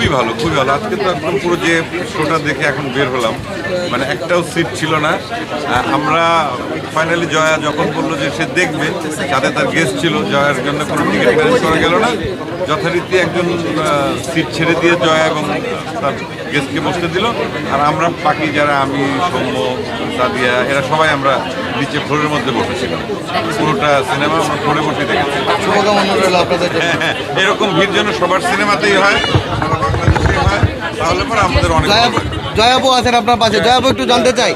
খুবই ভালো, খুবই ভালো। আজকে তো একদম পুরো যে শোটা দেখে এখন বের হলাম, মানে একটাও সিট ছিল না। আমরা ফাইনালি জয়া যখন বললো যে সে দেখবে, সাথে তার গেস্ট ছিল, জয়ার জন্য কোনো টিকিট ম্যানেজ করা গেল না। যথারীতি একজন সিট ছেড়ে দিয়ে জয়া এবং তার গেস্টকে বসতে দিল, আর আমরা বাকি যারা আমি, সৌম্য, সাদিয়া, এরা সবাই আমরা নিচে ফ্লোরের মধ্যে বসেছিলাম। পুরোটা সিনেমা আমরা ফ্লোরে বসে দেখেছি। এরকম ভিড় যেন সবার সিনেমাতেই হয়, সারা বাংলাদেশেই হয়, তাহলে পরে আমাদের অনেক জয়াবু আছেন আপনার পাশে। জয়াবু, একটু জানতে চাই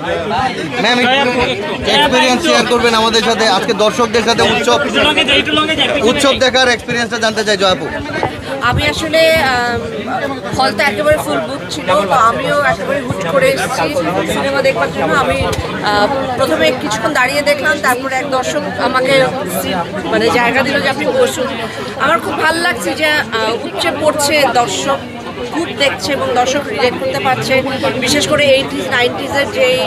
ম্যাম, এক্সপিরিয়েন্স শেয়ার করবেন আমাদের সাথে আজকে দর্শকদের সাথে উৎসব দেখার এক্সপিরিয়েন্সটা জানতে চাই জয়াবু। আমি আসলে হলটা একেবারে ফুল বুক ছিল, তো আমিও একেবারে হুট করে এসেছি সিনেমা দেখবার জন্য। আমি প্রথমে কিছুক্ষণ দাঁড়িয়ে দেখলাম, তারপরে এক দর্শক আমাকে মানে জায়গা দিল যে আপনি বসুন। আমার খুব ভালো লাগছে যে উপচে পড়ছে দর্শক, খুব দেখছে এবং দর্শক রিলেট করতে পারছে। বিশেষ করে 80s 90s-এর যেই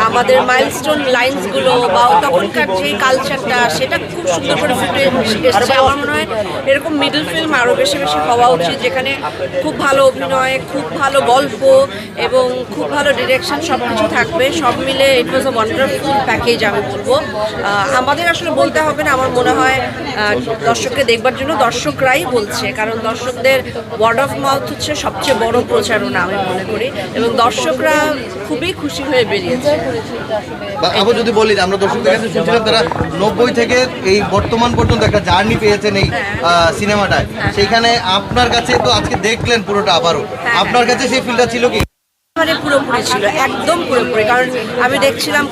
আমাদের মাইলস্টোন লাইন্সগুলো বা তখনকার যেই কালচারটা, সেটা খুব সুন্দর করে ফুটে এসেছে। আমার মনে হয় এরকম মিডল ফিল্ম আরও বেশি বেশি হওয়া উচিত, যেখানে খুব ভালো অভিনয়, খুব ভালো গল্প এবং খুব ভালো ডিরেকশন সব কিছু থাকবে। সব মিলে ইট ওয়াজ আ ওয়ান্ডারফুল প্যাকেজ আমি বলবো। আমাদের আসলে বলতে হবে না, আমার মনে হয় দর্শককে দেখবার জন্য দর্শকরাই বলছে, কারণ দর্শকদের ওয়ার্ড অফ মাউথ হচ্ছে সবচেয়ে বড় প্রচারণা আমি মনে করি, এবং দর্শকরা খুবই খুশি হয়ে বেরিয়েছে। আবার যদি বলি, আমরা দর্শকদের কাছে শুনছিলাম তারা 90 থেকে এই বর্তমান পর্যন্ত একটা জার্নি পেয়েছেন এই সিনেমাটায়। সেইখানে আপনার কাছে তো আজকে দেখলেন পুরোটা আবারও, আপনার কাছে সেই ফিলটা ছিল কি? মানে পুরোপুরি ছিল, একদম পুরোপুরি। কারণ আমি দেখছিলাম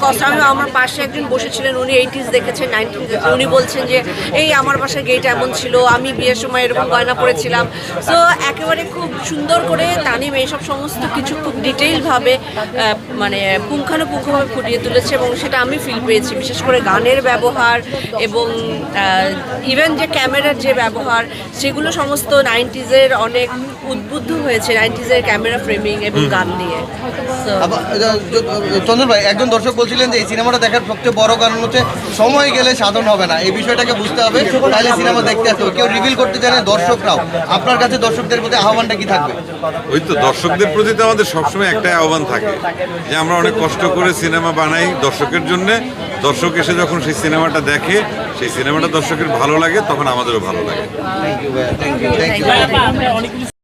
আমার পাশে একজন বসেছিলেন, উনি 80s দেখেছেন, 90s দেখেছেন। উনি বলছেন যে এই আমার বাসার গেট এমন ছিল, আমি বিয়ের সময় এরকম গয়না পরেছিলাম। সো একেবারে খুব সুন্দর করে তানিম এইসব সমস্ত কিছু খুব ডিটেইলভাবে মানে পুঙ্খানুপুঙ্খভাবে ফুটিয়ে তুলেছে, এবং সেটা আমি ফিল পেয়েছি। বিশেষ করে গানের ব্যবহার এবং ইভেন যে ক্যামেরার যে ব্যবহার, সেগুলো সমস্ত 90s-এর অনেক উদ্বুদ্ধ হয়েছে, 90s-এর ক্যামেরা ফ্রেমিং এবং গান নিয়ে। চন্দন ভাই, একজন দর্শক বলছিলেন যে এই সিনেমাটা দেখার সবচেয়ে বড় কারণ হচ্ছে সময় গেলে সাধন হবে না। এই বিষয়টাকে বুঝতে হবে, তাহলে সিনেমা দেখতে আসতে হবে। কেউ রিভিল করতে জানে, দর্শকরাও। আপনার কাছে দর্শকদের প্রতি আহ্বানটা কি থাকবে? ওই তো দর্শকদের প্রতি তো আমাদের সবসময় একটাই আহ্বান থাকে যে আমরা অনেক কষ্ট করে সিনেমা বানাই দর্শকের জন্যে। দর্শক এসে যখন সেই সিনেমাটা দেখে, সেই সিনেমাটা দর্শকের ভালো লাগে, তখন আমাদেরও ভালো লাগে। Thank you.